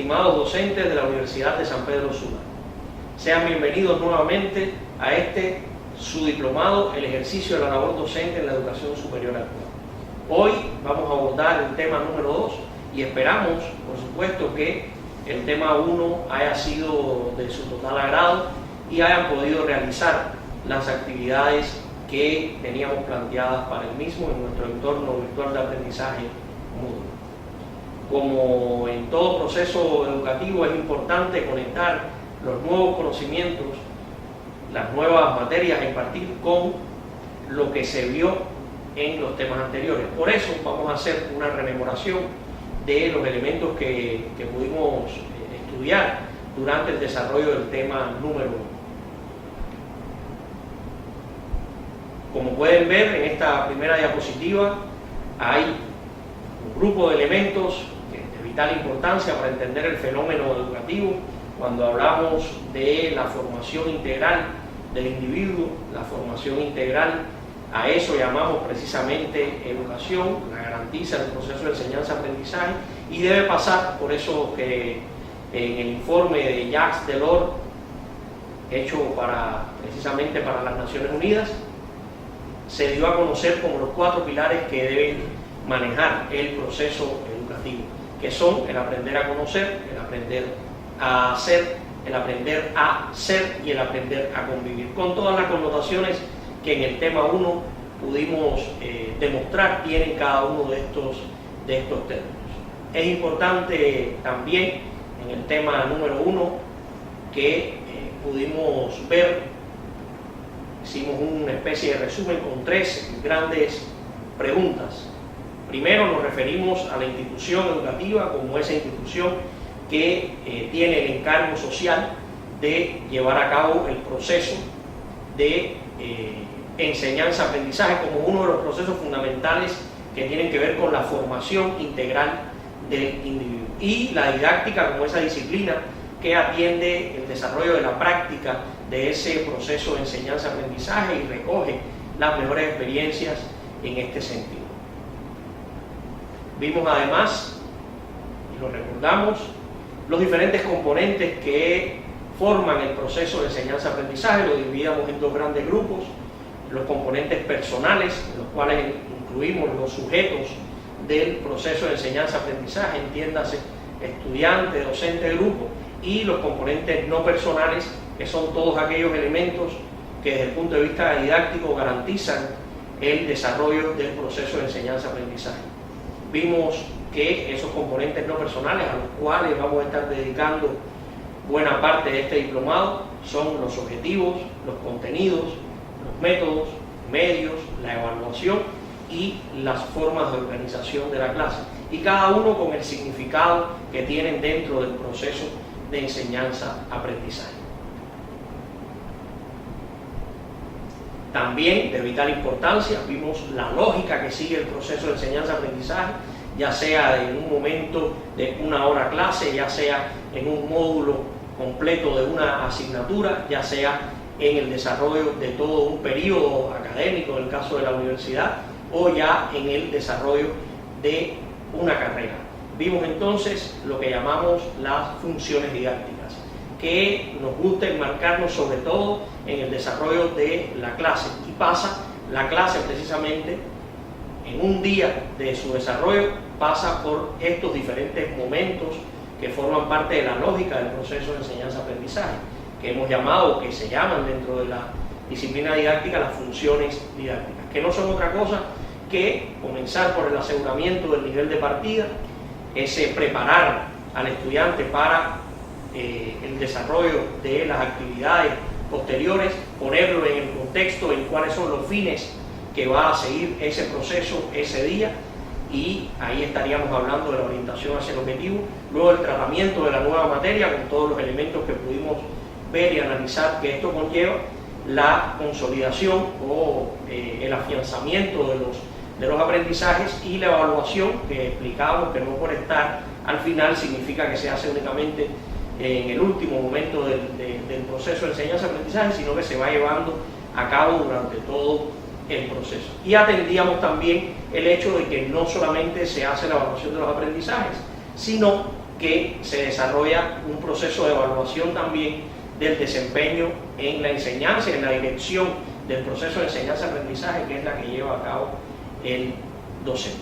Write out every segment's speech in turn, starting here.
estimados docentes de la Universidad de San Pedro Sula. Sean bienvenidos nuevamente a su diplomado, el ejercicio de la labor docente en la educación superior actual. Hoy vamos a abordar el tema número 2 y esperamos, por supuesto, que el tema 1 haya sido de su total agrado y hayan podido realizar las actividades que teníamos planteadas para el mismo en nuestro entorno virtual de aprendizaje Moodle. Como en todo proceso educativo, es importante conectar los nuevos conocimientos, las nuevas materias a impartir con lo que se vio en los temas anteriores. Por eso vamos a hacer una rememoración de los elementos que pudimos estudiar durante el desarrollo del tema número 1. Como pueden ver en esta primera diapositiva, hay un grupo de elementos de vital importancia para entender el fenómeno educativo. Cuando hablamos de la formación integral del individuo, la formación integral, a eso llamamos precisamente educación, la garantiza el proceso de enseñanza-aprendizaje y debe pasar, por eso que en el informe de Jacques Delors, hecho precisamente para las Naciones Unidas, se dio a conocer como los 4 pilares que deben manejar el proceso educativo, que son el aprender a conocer, el aprender a hacer, el aprender a ser y el aprender a convivir, con todas las connotaciones que en el tema 1 pudimos demostrar tienen cada uno de estos términos. Es importante también en el tema número 1 que pudimos ver, hicimos una especie de resumen con 3 grandes preguntas. Primero nos referimos a la institución educativa como esa institución que tiene el encargo social de llevar a cabo el proceso de enseñanza-aprendizaje como uno de los procesos fundamentales que tienen que ver con la formación integral del individuo, y la didáctica como esa disciplina que atiende el desarrollo de la práctica de ese proceso de enseñanza-aprendizaje y recoge las mejores experiencias en este sentido. Vimos además, y lo recordamos, los diferentes componentes que forman el proceso de enseñanza-aprendizaje. Lo dividíamos en 2 grandes grupos: los componentes personales, en los cuales incluimos los sujetos del proceso de enseñanza-aprendizaje, entiéndase estudiante, docente, grupo, y los componentes no personales, que son todos aquellos elementos que desde el punto de vista didáctico garantizan el desarrollo del proceso de enseñanza-aprendizaje. Vimos que esos componentes no personales, a los cuales vamos a estar dedicando buena parte de este diplomado, son los objetivos, los contenidos, los métodos, medios, la evaluación y las formas de organización de la clase, y cada uno con el significado que tienen dentro del proceso de enseñanza-aprendizaje. También de vital importancia vimos la lógica que sigue el proceso de enseñanza-aprendizaje, ya sea en un momento de una hora clase, ya sea en un módulo completo de una asignatura, ya sea en el desarrollo de todo un periodo académico, en el caso de la universidad, o ya en el desarrollo de una carrera. Vimos entonces lo que llamamos las funciones didácticas, que nos gusta enmarcarnos sobre todo en el desarrollo de la clase, y pasa la clase precisamente en un día de su desarrollo, pasa por estos diferentes momentos que forman parte de la lógica del proceso de enseñanza-aprendizaje, que hemos llamado, que se llaman dentro de la disciplina didáctica las funciones didácticas, que no son otra cosa que comenzar por el aseguramiento del nivel de partida, ese preparar al estudiante para el desarrollo de las actividades posteriores, ponerlo en el contexto en cuáles son los fines que va a seguir ese proceso ese día, y ahí estaríamos hablando de la orientación hacia el objetivo. Luego el tratamiento de la nueva materia con todos los elementos que pudimos ver y analizar que esto conlleva, la consolidación o el afianzamiento de los aprendizajes, y la evaluación, que explicábamos que no por estar al final significa que se hace únicamente en el último momento del proceso de enseñanza-aprendizaje, sino que se va llevando a cabo durante todo el proceso. Y atendíamos también el hecho de que no solamente se hace la evaluación de los aprendizajes, sino que se desarrolla un proceso de evaluación también del desempeño en la enseñanza y en la dirección del proceso de enseñanza-aprendizaje, que es la que lleva a cabo el docente.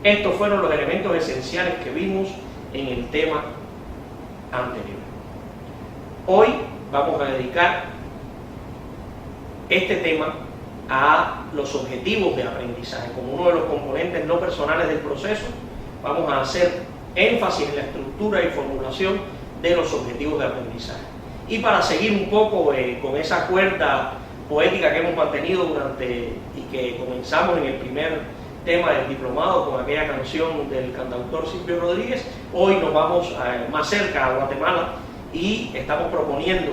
Estos fueron los elementos esenciales que vimos en el tema anterior. Hoy vamos a dedicar este tema a los objetivos de aprendizaje. Como uno de los componentes no personales del proceso, vamos a hacer énfasis en la estructura y formulación de los objetivos de aprendizaje. Y para seguir un poco con esa cuerda poética que hemos mantenido y que comenzamos en el primer tema del diplomado con aquella canción del cantautor Silvio Rodríguez, hoy nos vamos más cerca a Guatemala y estamos proponiendo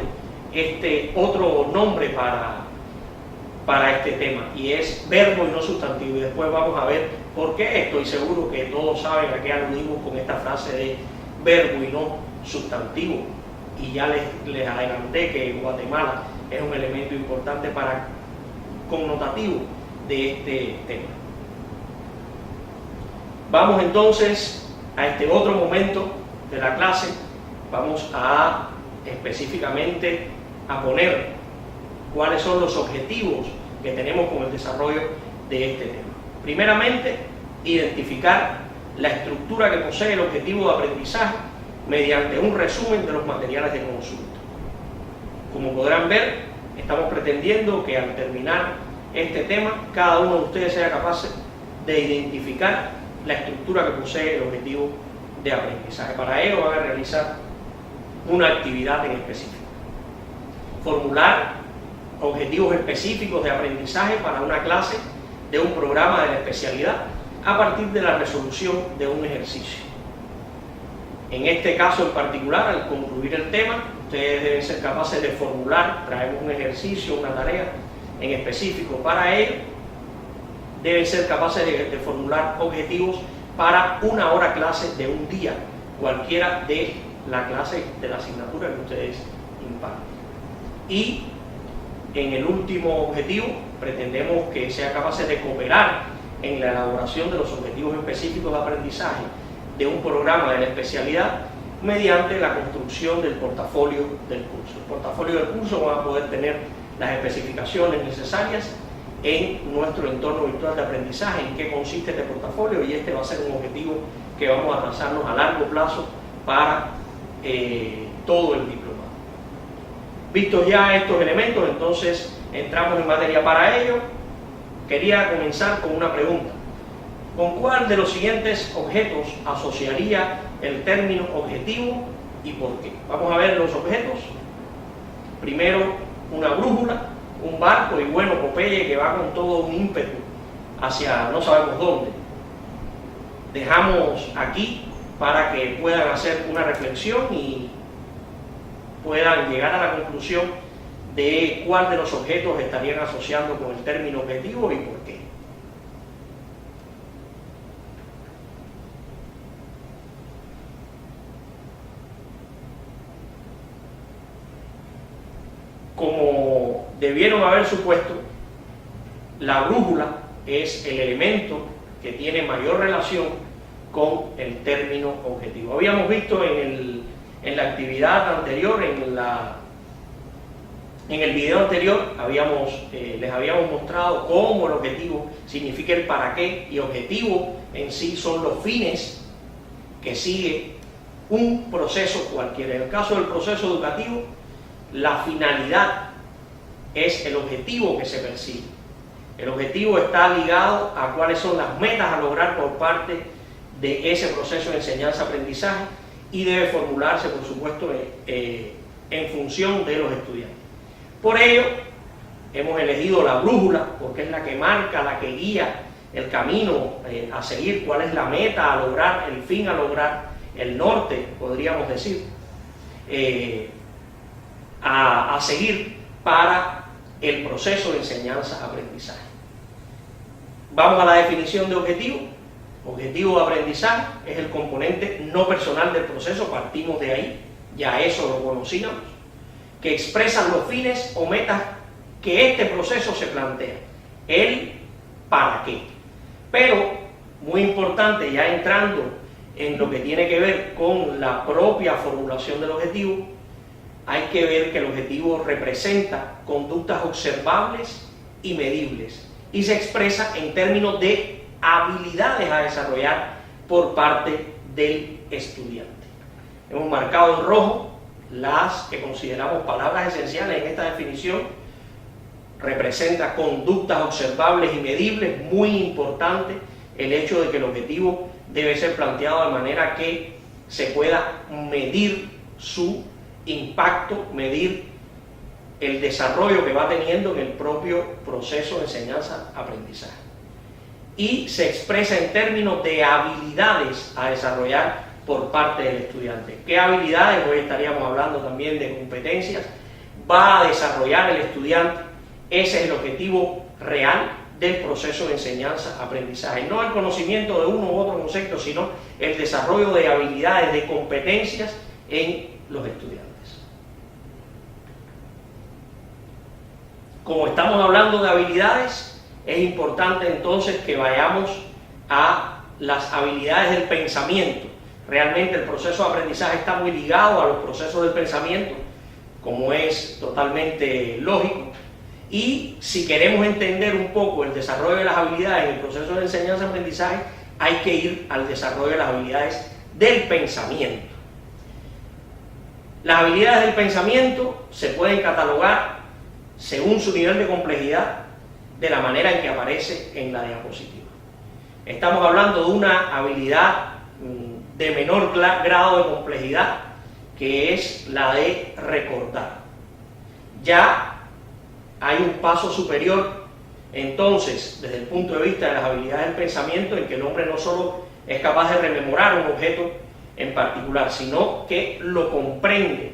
este otro nombre para este tema, y es verbo y no sustantivo, y después vamos a ver por qué. Estoy seguro que todos saben a qué aludimos con esta frase de verbo y no sustantivo, y ya les adelanté que Guatemala es un elemento importante connotativo de este tema. Vamos entonces a este otro momento de la clase. Vamos a específicamente a poner cuáles son los objetivos que tenemos con el desarrollo de este tema. Primeramente, identificar la estructura que posee el objetivo de aprendizaje mediante un resumen de los materiales de consulta. Como podrán ver, estamos pretendiendo que al terminar este tema, cada uno de ustedes sea capaz de identificar la estructura que posee el objetivo de aprendizaje. Para ello van a realizar una actividad en específico. Formular objetivos específicos de aprendizaje para una clase de un programa de la especialidad a partir de la resolución de un ejercicio. En este caso en particular, al concluir el tema, ustedes deben ser capaces de formular, traemos un ejercicio, una tarea en específico para ello. Deben ser capaces de formular objetivos para una hora clase de un día, cualquiera de la clase de la asignatura que ustedes imparten. Y en el último objetivo, pretendemos que sean capaces de cooperar en la elaboración de los objetivos específicos de aprendizaje de un programa de la especialidad mediante la construcción del portafolio del curso. El portafolio del curso va a poder tener las especificaciones necesarias en nuestro entorno virtual de aprendizaje, en qué consiste este portafolio, y este va a ser un objetivo que vamos a trazarnos a largo plazo para todo el diplomado. Vistos ya estos elementos, entonces entramos en materia. Para ello, quería comenzar con una pregunta. ¿Con cuál de los siguientes objetos asociaría el término objetivo y por qué? Vamos a ver los objetos. Primero, una brújula, un barco, y bueno, Popeye, que va con todo un ímpetu hacia no sabemos dónde. Dejamos aquí para que puedan hacer una reflexión y puedan llegar a la conclusión de cuál de los objetos estarían asociando con el término objetivo y por qué. Como debieron haber supuesto, la brújula es el elemento que tiene mayor relación con el término objetivo. Habíamos visto en la actividad anterior, en el video anterior, les habíamos mostrado cómo el objetivo significa el para qué, y objetivo en sí son los fines que sigue un proceso cualquiera. En el caso del proceso educativo, la finalidad es el objetivo que se persigue. El objetivo está ligado a cuáles son las metas a lograr por parte de ese proceso de enseñanza-aprendizaje, y debe formularse, por supuesto, en función de los estudiantes. Por ello, hemos elegido la brújula, porque es la que marca, la que guía el camino a seguir, cuál es la meta a lograr, el fin a lograr, el norte, podríamos decir, a seguir para el proceso de enseñanza-aprendizaje. Vamos a la definición de objetivo. Objetivo de aprendizaje es el componente no personal del proceso, partimos de ahí, ya eso lo conocíamos, que expresan los fines o metas que este proceso se plantea, el para qué. Pero, muy importante, ya entrando en lo que tiene que ver con la propia formulación del objetivo, hay que ver que el objetivo representa conductas observables y medibles y se expresa en términos de habilidades a desarrollar por parte del estudiante. Hemos marcado en rojo las que consideramos palabras esenciales en esta definición. Representa conductas observables y medibles, muy importante el hecho de que el objetivo debe ser planteado de manera que se pueda medir su impacto, medir el desarrollo que va teniendo en el propio proceso de enseñanza-aprendizaje. Y se expresa en términos de habilidades a desarrollar por parte del estudiante. ¿Qué habilidades? Hoy estaríamos hablando también de competencias. Va a desarrollar el estudiante. Ese es el objetivo real del proceso de enseñanza-aprendizaje. No el conocimiento de uno u otro concepto, sino el desarrollo de habilidades, de competencias en los estudiantes. Como estamos hablando de habilidades, es importante entonces que vayamos a las habilidades del pensamiento. Realmente el proceso de aprendizaje está muy ligado a los procesos del pensamiento, como es totalmente lógico. Y si queremos entender un poco el desarrollo de las habilidades en el proceso de enseñanza-aprendizaje, hay que ir al desarrollo de las habilidades del pensamiento. Las habilidades del pensamiento se pueden catalogar según su nivel de complejidad de la manera en que aparece en la diapositiva. Estamos hablando de una habilidad de menor grado de complejidad, que es la de recordar. Ya hay un paso superior, entonces, desde el punto de vista de las habilidades del pensamiento, en que el hombre no solo es capaz de rememorar un objeto en particular, sino que lo comprende,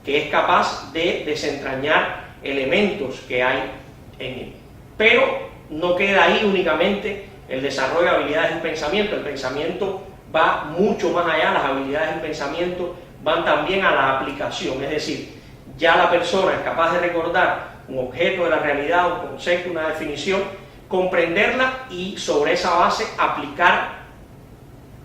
que es capaz de desentrañar elementos que hay en él. Pero no queda ahí únicamente el desarrollo de habilidades del pensamiento. El pensamiento va mucho más allá. Las habilidades del pensamiento van también a la aplicación, es decir, ya la persona es capaz de recordar un objeto de la realidad, un concepto, una definición, comprenderla y sobre esa base aplicar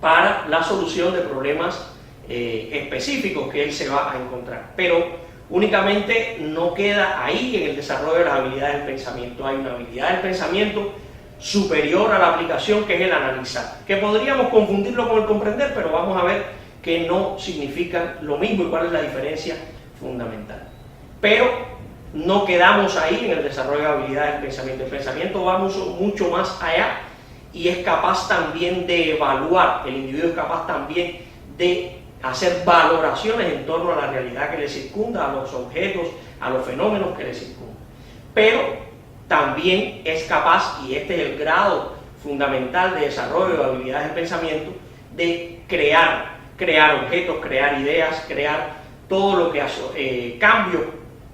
para la solución de problemas específicos que él se va a encontrar. Pero únicamente no queda ahí en el desarrollo de las habilidades del pensamiento. Hay una habilidad del pensamiento superior a la aplicación, que es el analizar, que podríamos confundirlo con el comprender, pero vamos a ver que no significan lo mismo y cuál es la diferencia fundamental. Pero no quedamos ahí en el desarrollo de habilidades del pensamiento. El pensamiento va mucho más allá y es capaz también de evaluar. El individuo es capaz también de hacer valoraciones en torno a la realidad que le circunda, a los objetos, a los fenómenos que le circundan. Pero también es capaz, y este es el grado fundamental de desarrollo de habilidades del pensamiento, de crear objetos, crear ideas, crear todo lo que hace, cambios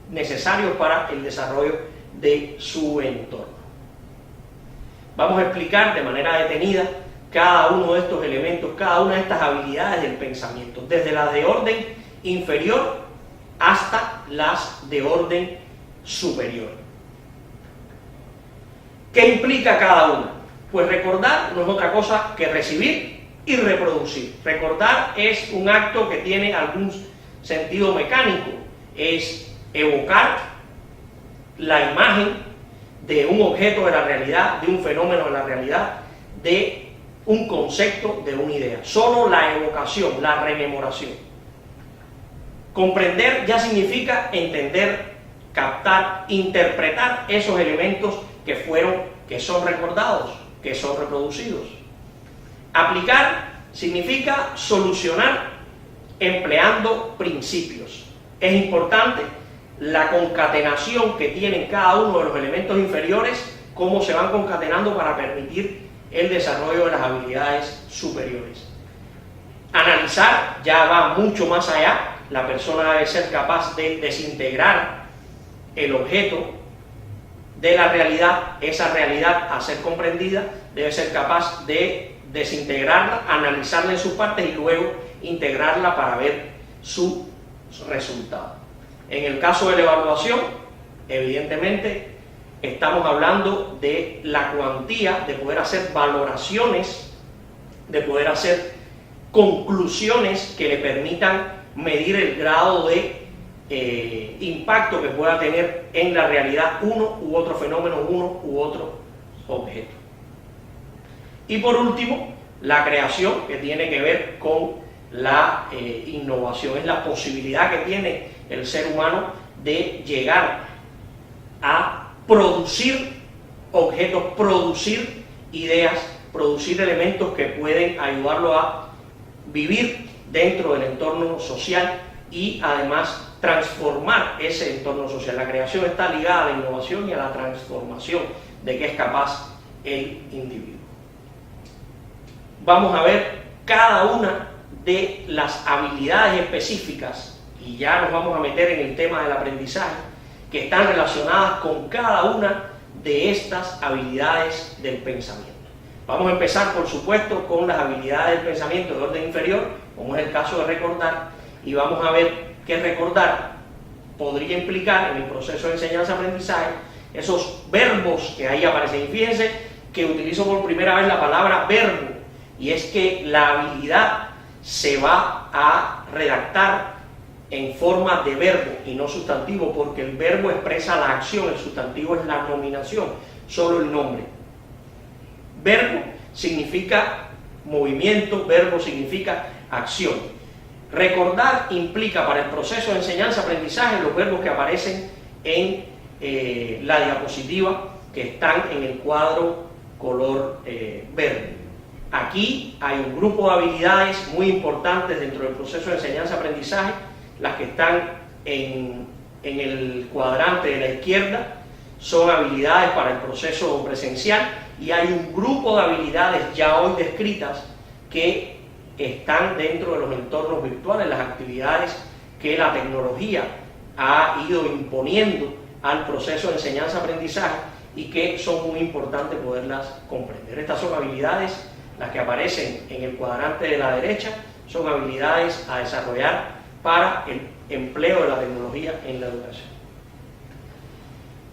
necesarios para el desarrollo de su entorno. Vamos a explicar de manera detenida cada uno de estos elementos, cada una de estas habilidades del pensamiento, desde las de orden inferior hasta las de orden superior. ¿Qué implica cada una? Pues recordar no es otra cosa que recibir y reproducir. Recordar es un acto que tiene algún sentido mecánico, es evocar la imagen de un objeto de la realidad, de un fenómeno de la realidad, de un concepto, de una idea. Solo la evocación, la rememoración. Comprender ya significa entender, captar, interpretar esos elementos que son recordados, que son reproducidos. Aplicar significa solucionar empleando principios. Es importante la concatenación que tienen cada uno de los elementos inferiores, cómo se van concatenando para permitir el desarrollo de las habilidades superiores. Analizar ya va mucho más allá. La persona debe ser capaz de desintegrar el objeto de la realidad, esa realidad a ser comprendida, debe ser capaz de desintegrarla, analizarla en sus partes y luego integrarla para ver su resultado. En el caso de la evaluación, evidentemente estamos hablando de la cuantía, de poder hacer valoraciones, de poder hacer conclusiones que le permitan medir el grado de impacto que pueda tener en la realidad uno u otro fenómeno, uno u otro objeto. Y por último, la creación, que tiene que ver con la innovación, es la posibilidad que tiene el ser humano de llegar a producir objetos, producir ideas, producir elementos que pueden ayudarlo a vivir dentro del entorno social y además transformar ese entorno social. La creación está ligada a la innovación y a la transformación de que es capaz el individuo. Vamos a ver cada una de las habilidades específicas, y ya nos vamos a meter en el tema del aprendizaje, que están relacionadas con cada una de estas habilidades del pensamiento. Vamos a empezar, por supuesto, con las habilidades del pensamiento de orden inferior, como es el caso de recordar, y vamos a ver que recordar podría implicar en el proceso de enseñanza-aprendizaje esos verbos que ahí aparecen. Y fíjense que utilizo por primera vez la palabra verbo, y es que la habilidad se va a redactar en forma de verbo y no sustantivo, porque el verbo expresa la acción, el sustantivo es la nominación, solo el nombre. Verbo significa movimiento, verbo significa acción. Recordar implica para el proceso de enseñanza-aprendizaje los verbos que aparecen en la diapositiva, que están en el cuadro color verde. Aquí hay un grupo de habilidades muy importantes dentro del proceso de enseñanza-aprendizaje. Las que están en el cuadrante de la izquierda son habilidades para el proceso presencial, y hay un grupo de habilidades ya hoy descritas que están dentro de los entornos virtuales, las actividades que la tecnología ha ido imponiendo al proceso de enseñanza-aprendizaje y que son muy importantes poderlas comprender. Estas son habilidades, las que aparecen en el cuadrante de la derecha, son habilidades a desarrollar para el empleo de la tecnología en la educación.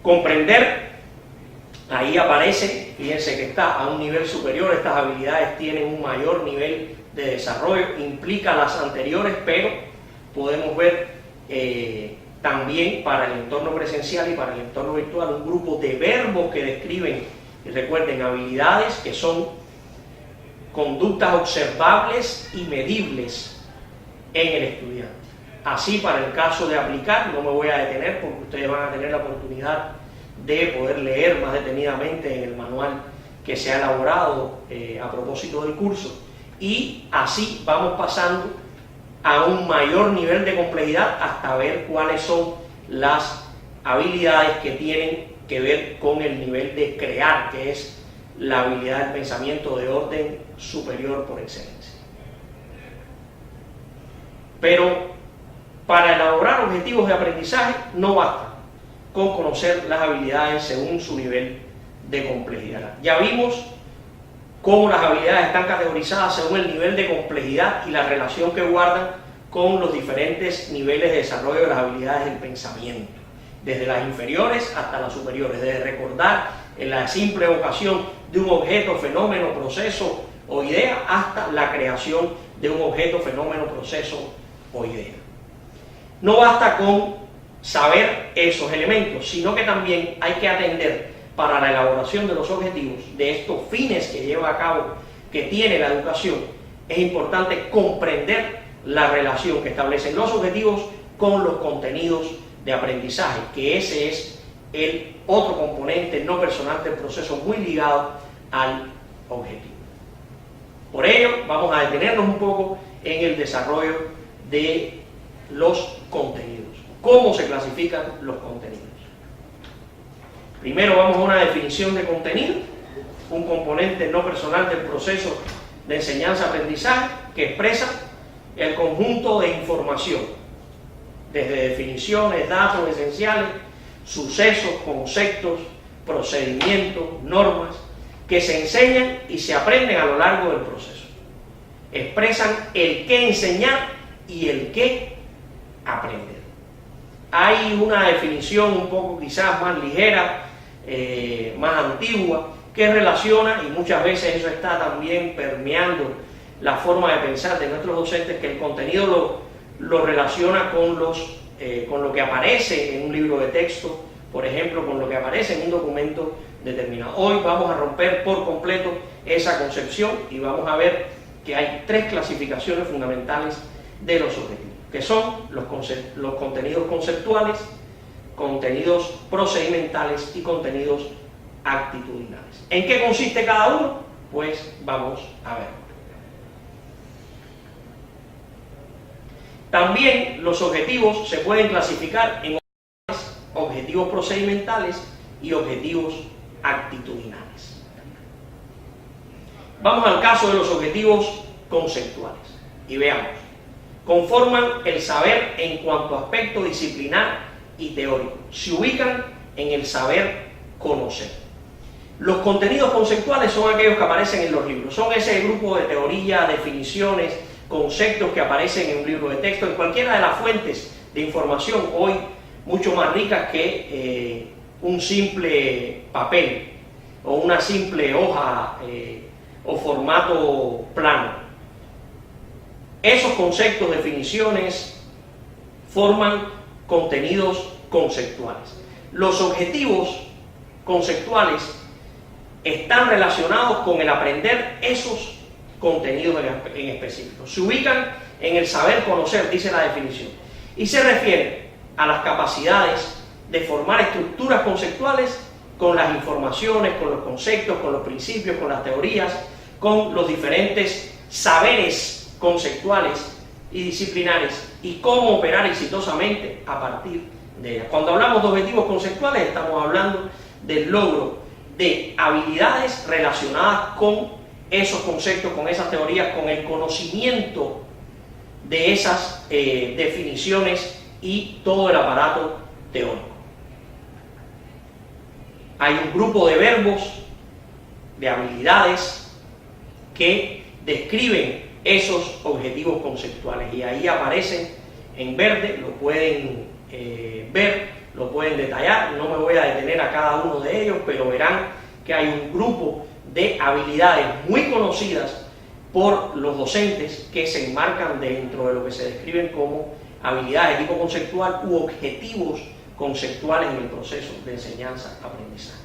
Comprender, ahí aparece, fíjense que está a un nivel superior, estas habilidades tienen un mayor nivel de desarrollo, implica las anteriores, pero podemos ver también para el entorno presencial y para el entorno virtual un grupo de verbos que describen, y recuerden, habilidades que son conductas observables y medibles en el estudiante. Así, para el caso de aplicar, no me voy a detener porque ustedes van a tener la oportunidad de poder leer más detenidamente en el manual que se ha elaborado a propósito del curso, y así vamos pasando a un mayor nivel de complejidad hasta ver cuáles son las habilidades que tienen que ver con el nivel de crear, que es la habilidad del pensamiento de orden superior por excelencia. Pero para elaborar objetivos de aprendizaje no basta con conocer las habilidades según su nivel de complejidad. Ya vimos cómo las habilidades están categorizadas según el nivel de complejidad y la relación que guardan con los diferentes niveles de desarrollo de las habilidades del pensamiento, desde las inferiores hasta las superiores, desde recordar en la simple evocación de un objeto, fenómeno, proceso o idea, hasta la creación de un objeto, fenómeno, proceso o idea. No basta con saber esos elementos, sino que también hay que atender para la elaboración de los objetivos, de estos fines que lleva a cabo, que tiene la educación. Es importante comprender la relación que establecen los objetivos con los contenidos de aprendizaje, que ese es el otro componente no personal del proceso, muy ligado al objetivo. Por ello, vamos a detenernos un poco en el desarrollo de los contenidos. ¿Cómo se clasifican los contenidos? Primero vamos a una definición de contenido, un componente no personal del proceso de enseñanza-aprendizaje que expresa el conjunto de información, desde definiciones, datos esenciales, sucesos, conceptos, procedimientos, normas, que se enseñan y se aprenden a lo largo del proceso. Expresan el qué enseñar y el qué aprender. Hay una definición un poco quizás más ligera, más antigua, que relaciona, y muchas veces eso está también permeando la forma de pensar de nuestros docentes, que el contenido lo relaciona con lo que aparece en un libro de texto, por ejemplo, con lo que aparece en un documento determinado. Hoy vamos a romper por completo esa concepción y vamos a ver que hay tres clasificaciones fundamentales de los objetivos, que son los contenidos conceptuales, contenidos procedimentales y contenidos actitudinales. ¿En qué consiste cada uno? Pues vamos a ver. También los objetivos se pueden clasificar en objetivos procedimentales y objetivos actitudinales. Vamos al caso de los objetivos conceptuales y veamos. Conforman el saber en cuanto a aspecto disciplinar y teórico. Se ubican en el saber conocer. Los contenidos conceptuales son aquellos que aparecen en los libros. Son ese grupo de teorías, definiciones, conceptos que aparecen en un libro de texto, en cualquiera de las fuentes de información, hoy mucho más ricas que un simple papel o una simple hoja o formato plano. Esos conceptos, definiciones, forman contenidos conceptuales. Los objetivos conceptuales están relacionados con el aprender esos contenidos en específico. Se ubican en el saber conocer, dice la definición, y se refiere a las capacidades de formar estructuras conceptuales con las informaciones, con los conceptos, con los principios, con las teorías, con los diferentes saberes conceptuales y disciplinares y cómo operar exitosamente a partir de ellas. Cuando hablamos de objetivos conceptuales estamos hablando del logro de habilidades relacionadas con esos conceptos, con esas teorías, con el conocimiento de esas definiciones y todo el aparato teórico. Hay un grupo de verbos, de habilidades que describen esos objetivos conceptuales y ahí aparecen en verde, lo pueden ver, lo pueden detallar. No me voy a detener a cada uno de ellos, pero verán que hay un grupo de habilidades muy conocidas por los docentes que se enmarcan dentro de lo que se describen como habilidades de tipo conceptual u objetivos conceptuales en el proceso de enseñanza-aprendizaje.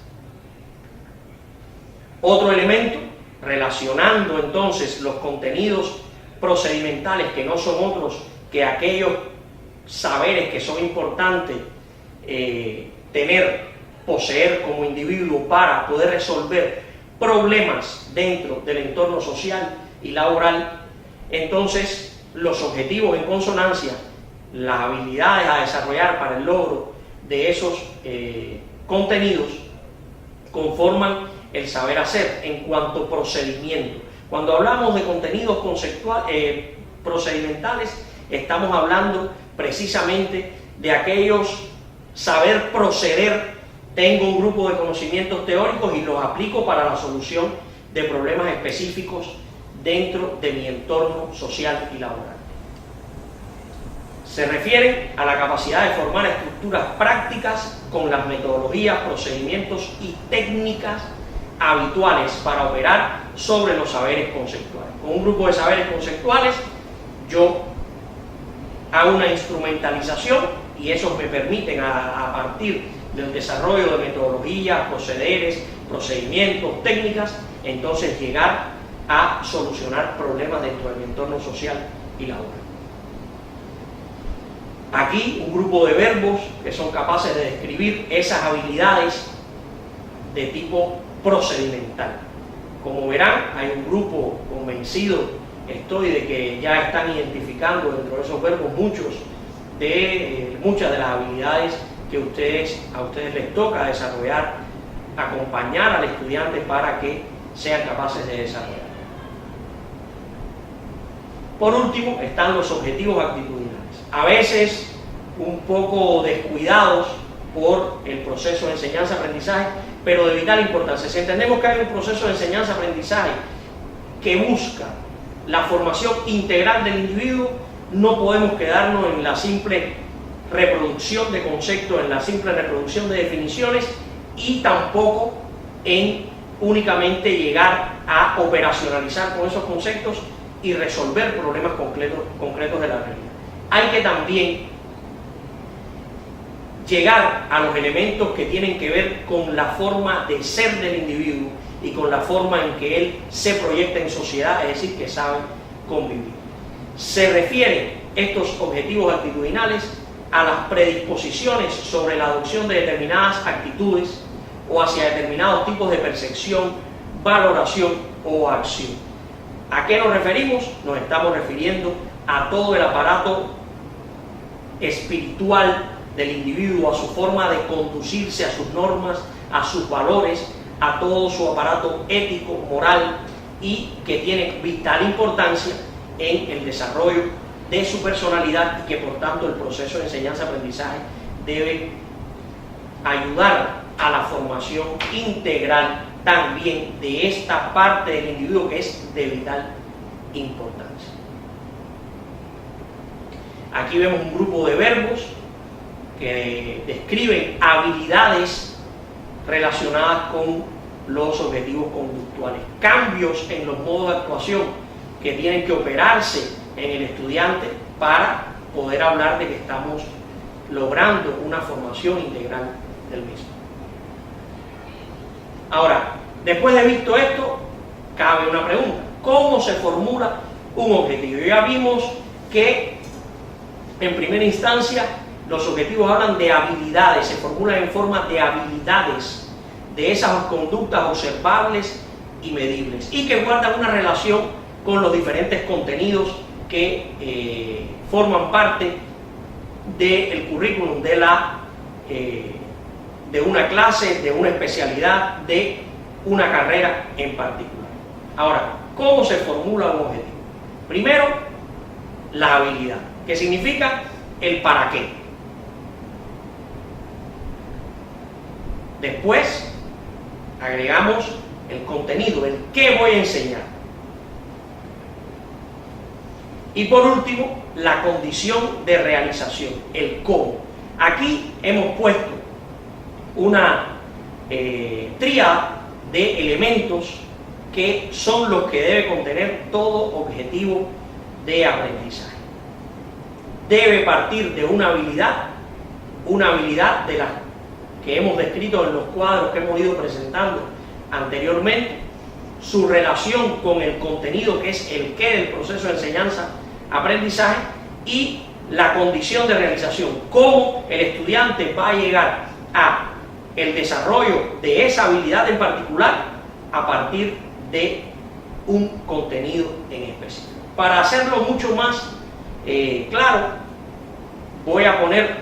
Otro elemento, relacionando entonces los contenidos procedimentales, que no son otros que aquellos saberes que son importantes poseer como individuo para poder resolver problemas dentro del entorno social y laboral. Entonces, los objetivos en consonancia, las habilidades a desarrollar para el logro de esos contenidos conforman el saber hacer en cuanto a procedimiento. Cuando hablamos de contenidos procedimentales, estamos hablando precisamente de aquellos saber proceder. Tengo un grupo de conocimientos teóricos y los aplico para la solución de problemas específicos dentro de mi entorno social y laboral. Se refieren a la capacidad de formar estructuras prácticas con las metodologías, procedimientos y técnicas habituales para operar sobre los saberes conceptuales. Con un grupo de saberes conceptuales yo hago una instrumentalización y esos me permiten a partir del desarrollo de metodologías, procederes, procedimientos, técnicas, entonces llegar a solucionar problemas dentro del entorno social y laboral. Aquí un grupo de verbos que son capaces de describir esas habilidades de tipo procedimental. Como verán, hay un grupo convencido, estoy de que ya están identificando dentro de esos verbos muchas de las habilidades que a ustedes les toca desarrollar, acompañar al estudiante para que sean capaces de desarrollar. Por último, están los objetivos actitudinales. A veces un poco descuidados por el proceso de enseñanza-aprendizaje, pero de vital importancia. Si entendemos que hay un proceso de enseñanza-aprendizaje que busca la formación integral del individuo, no podemos quedarnos en la simple reproducción de conceptos, en la simple reproducción de definiciones y tampoco en únicamente llegar a operacionalizar con esos conceptos y resolver problemas concretos de la realidad. Hay que también llegar a los elementos que tienen que ver con la forma de ser del individuo y con la forma en que él se proyecta en sociedad, es decir, que sabe convivir. Se refieren estos objetivos actitudinales a las predisposiciones sobre la adopción de determinadas actitudes o hacia determinados tipos de percepción, valoración o acción. ¿A qué nos referimos? Nos estamos refiriendo a todo el aparato espiritual del individuo, a su forma de conducirse, a sus normas, a sus valores, a todo su aparato ético, moral, y que tiene vital importancia en el desarrollo de su personalidad, y que por tanto el proceso de enseñanza-aprendizaje debe ayudar a la formación integral también de esta parte del individuo que es de vital importancia. Aquí vemos un grupo de verbos que describen habilidades relacionadas con los objetivos conductuales, cambios en los modos de actuación que tienen que operarse en el estudiante para poder hablar de que estamos logrando una formación integral del mismo. Ahora, después de visto esto, cabe una pregunta: ¿cómo se formula un objetivo? Ya vimos que en primera instancia los objetivos hablan de habilidades, se formulan en forma de habilidades, de esas conductas observables y medibles, y que guardan una relación con los diferentes contenidos que forman parte del currículum de una clase, de una especialidad, de una carrera en particular. Ahora, ¿cómo se formula un objetivo? Primero, la habilidad, que significa el para qué. Después agregamos el contenido, el qué voy a enseñar. Y por último, la condición de realización, el cómo. Aquí hemos puesto una tríada de elementos que son los que debe contener todo objetivo de aprendizaje. Debe partir de una habilidad de las que hemos descrito en los cuadros que hemos ido presentando anteriormente, su relación con el contenido, que es el qué del proceso de enseñanza-aprendizaje, y la condición de realización, cómo el estudiante va a llegar a el desarrollo de esa habilidad en particular a partir de un contenido en específico. Para hacerlo mucho más claro, voy a poner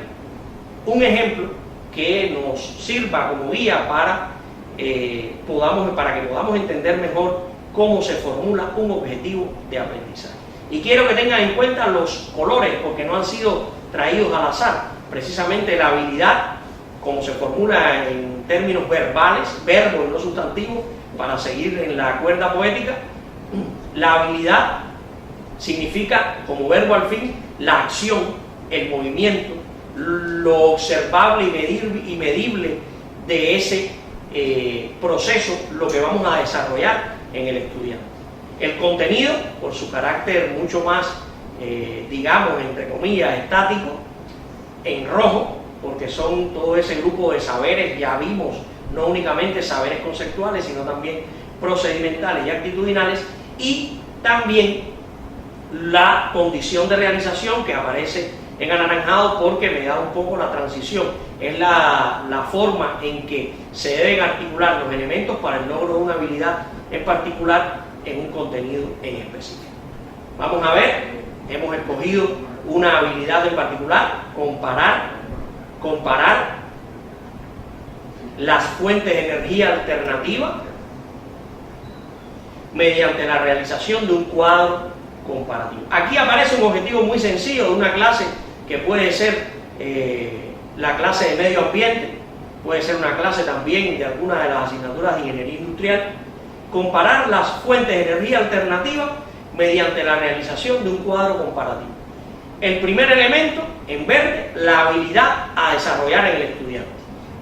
un ejemplo que nos sirva como guía para que podamos entender mejor cómo se formula un objetivo de aprendizaje. Y quiero que tengan en cuenta los colores, porque no han sido traídos al azar. Precisamente la habilidad, como se formula en términos verbales, verbos y no sustantivos, para seguir en la cuerda poética, la habilidad significa, como verbo al fin, la acción, el movimiento, lo observable y medible de ese proceso, lo que vamos a desarrollar en el estudiante. El contenido, por su carácter mucho más, digamos, entre comillas, estático, en rojo, porque son todo ese grupo de saberes, ya vimos, no únicamente saberes conceptuales, sino también procedimentales y actitudinales, y también la condición de realización, que aparece en anaranjado porque me da un poco la transición, es la forma en que se deben articular los elementos para el logro de una habilidad en particular en un contenido en específico. Vamos a ver, hemos escogido una habilidad en particular: comparar las fuentes de energía alternativa mediante la realización de un cuadro comparativo. Aquí aparece un objetivo muy sencillo de una clase que puede ser la clase de medio ambiente, puede ser una clase también de alguna de las asignaturas de ingeniería industrial. Comparar las fuentes de energía alternativa mediante la realización de un cuadro comparativo. El primer elemento, en verde, la habilidad a desarrollar en el estudiante,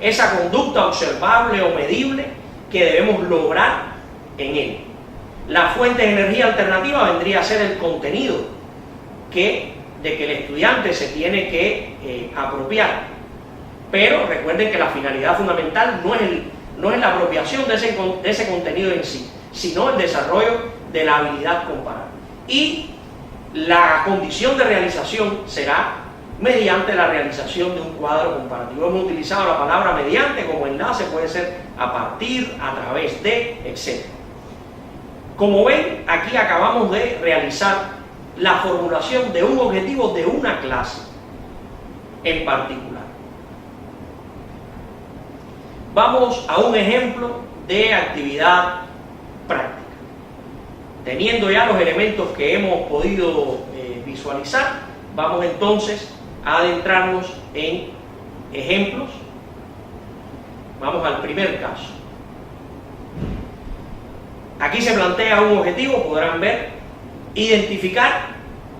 esa conducta observable o medible que debemos lograr en él. La fuente de energía alternativa vendría a ser el contenido de que el estudiante se tiene que apropiar. Pero recuerden que la finalidad fundamental no es la apropiación de ese contenido en sí, sino el desarrollo de la habilidad comparada. Y la condición de realización será mediante la realización de un cuadro comparativo. Hemos utilizado la palabra mediante como enlace, puede ser a partir, a través de, etc. Como ven, aquí acabamos de realizar la formulación de un objetivo de una clase en particular. Vamos a un ejemplo de actividad práctica. Teniendo ya los elementos que hemos podido visualizar, vamos entonces a adentrarnos en ejemplos. Vamos al primer caso. Aquí se plantea un objetivo, podrán ver, identificar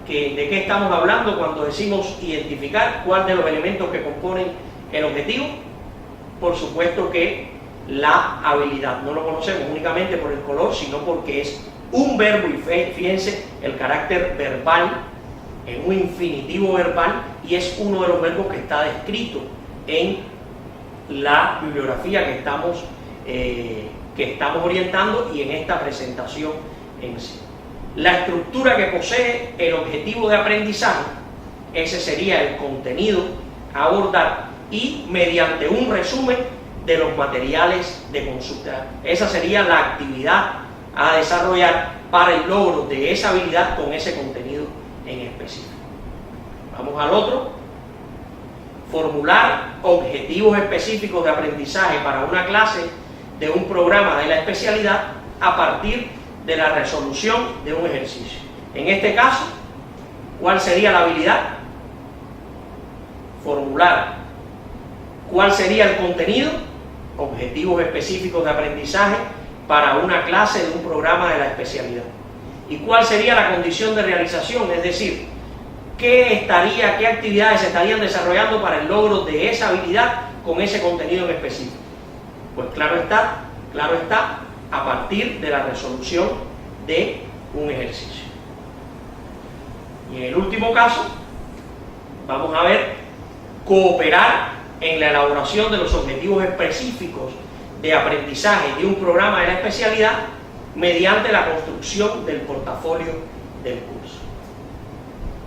de qué estamos hablando cuando decimos identificar, cuál de los elementos que componen el objetivo. Por supuesto que la habilidad, no lo conocemos únicamente por el color, sino porque es un verbo, y fíjense el carácter verbal, en un infinitivo verbal, y es uno de los verbos que está descrito en la bibliografía que estamos orientando y en esta presentación en sí. La estructura que posee el objetivo de aprendizaje, ese sería el contenido a abordar, y mediante un resumen de los materiales de consulta. Esa sería la actividad a desarrollar para el logro de esa habilidad con ese contenido en específico. Vamos al otro. Formular objetivos específicos de aprendizaje para una clase de un programa de la especialidad a partir de la resolución de un ejercicio. En este caso, ¿cuál sería la habilidad? Formular. ¿Cuál sería el contenido? Objetivos específicos de aprendizaje para una clase de un programa de la especialidad. ¿Y cuál sería la condición de realización? Es decir, ¿qué actividades se estarían desarrollando para el logro de esa habilidad con ese contenido en específico? Pues claro está, a partir de la resolución de un ejercicio. Y en el último caso, vamos a ver cooperar en la elaboración de los objetivos específicos de aprendizaje de un programa de la especialidad mediante la construcción del portafolio del curso.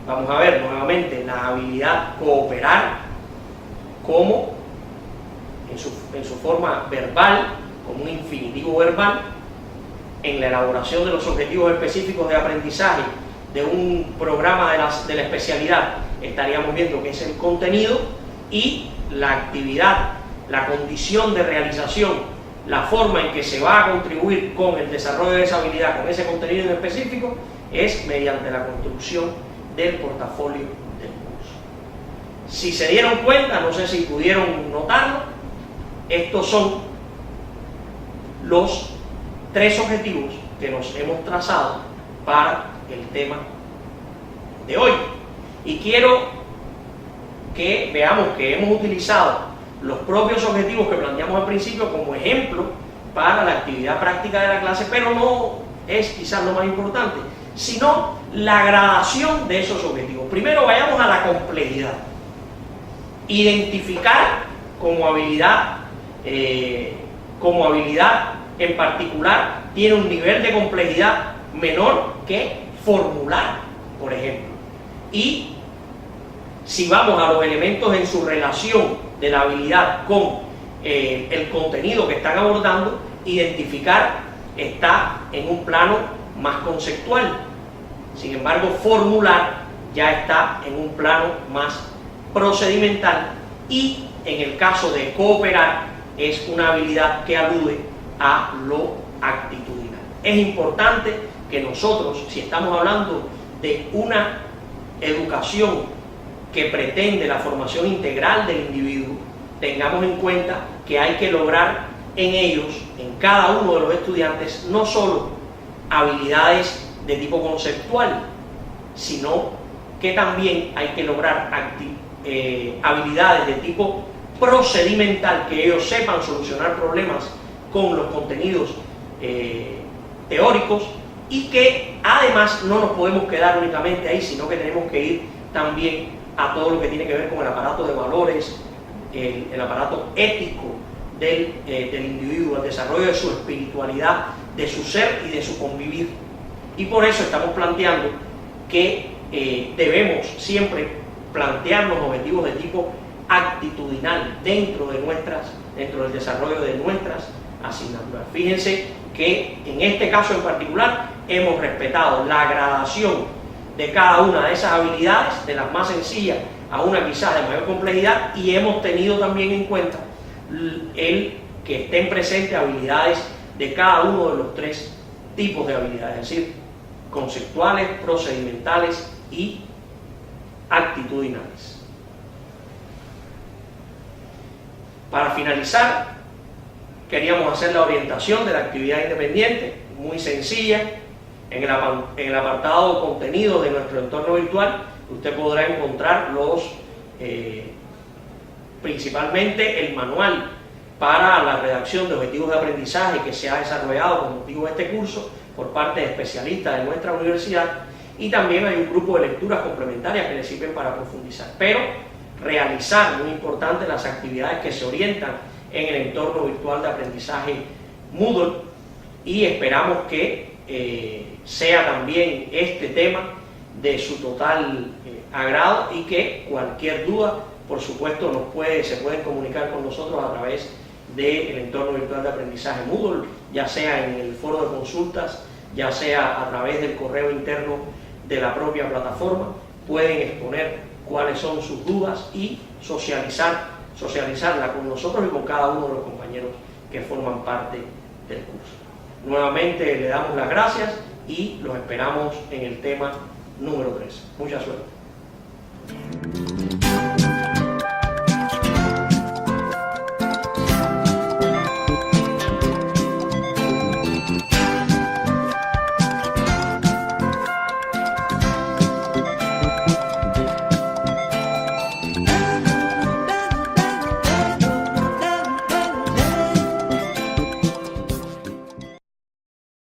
Vamos a ver nuevamente la habilidad cooperar como en su forma verbal, como un infinitivo verbal, en la elaboración de los objetivos específicos de aprendizaje de un programa de la especialidad. Estaríamos viendo que es el contenido, y la actividad, la condición de realización, la forma en que se va a contribuir con el desarrollo de esa habilidad, con ese contenido en específico, es mediante la construcción del portafolio del curso. Si se dieron cuenta, no sé si pudieron notarlo, estos son los 3 objetivos que nos hemos trazado para el tema de hoy. Y quiero que veamos que hemos utilizado los propios objetivos que planteamos al principio como ejemplo para la actividad práctica de la clase, pero no es quizás lo más importante, sino la gradación de esos objetivos. Primero vayamos a la complejidad. Identificar como habilidad en particular tiene un nivel de complejidad menor que formular, por ejemplo. Y si vamos a los elementos en su relación de la habilidad con el contenido que están abordando, identificar está en un plano más conceptual. Sin embargo, formular ya está en un plano más procedimental, y en el caso de cooperar es una habilidad que alude a lo actitudinal. Es importante que nosotros, si estamos hablando de una educación que pretende la formación integral del individuo, tengamos en cuenta que hay que lograr en ellos, en cada uno de los estudiantes, no solo habilidades de tipo conceptual, sino que también hay que lograr habilidades de tipo procedimental, que ellos sepan solucionar problemas con los contenidos teóricos, y que además no nos podemos quedar únicamente ahí, sino que tenemos que ir también a todo lo que tiene que ver con el aparato de valores, el aparato ético del individuo, el desarrollo de su espiritualidad, de su ser y de su convivir. Y por eso estamos planteando que debemos siempre plantearnos objetivos de tipo actitudinal dentro del desarrollo de nuestras asignaturas. Fíjense que en este caso en particular hemos respetado la gradación de cada una de esas habilidades, de las más sencillas a una quizás de mayor complejidad, y hemos tenido también en cuenta el que estén presentes habilidades de cada uno de los tres tipos de habilidades, es decir, conceptuales, procedimentales y actitudinales. Para finalizar, queríamos hacer la orientación de la actividad independiente, muy sencilla. En el apartado de contenido de nuestro entorno virtual, usted podrá encontrar principalmente el manual para la redacción de objetivos de aprendizaje que se ha desarrollado con motivo de este curso por parte de especialistas de nuestra universidad, y también hay un grupo de lecturas complementarias que le sirven para profundizar. Pero realizar, muy importante, las actividades que se orientan en el entorno virtual de aprendizaje Moodle, y esperamos que sea también este tema de su total agrado, y que cualquier duda, por supuesto, se pueden comunicar con nosotros a través del entorno virtual de aprendizaje Moodle, ya sea en el foro de consultas, ya sea a través del correo interno de la propia plataforma. Pueden exponer cuáles son sus dudas y socializarla con nosotros y con cada uno de los compañeros que forman parte del curso. Nuevamente le damos las gracias y los esperamos en el tema número 3. Mucha suerte.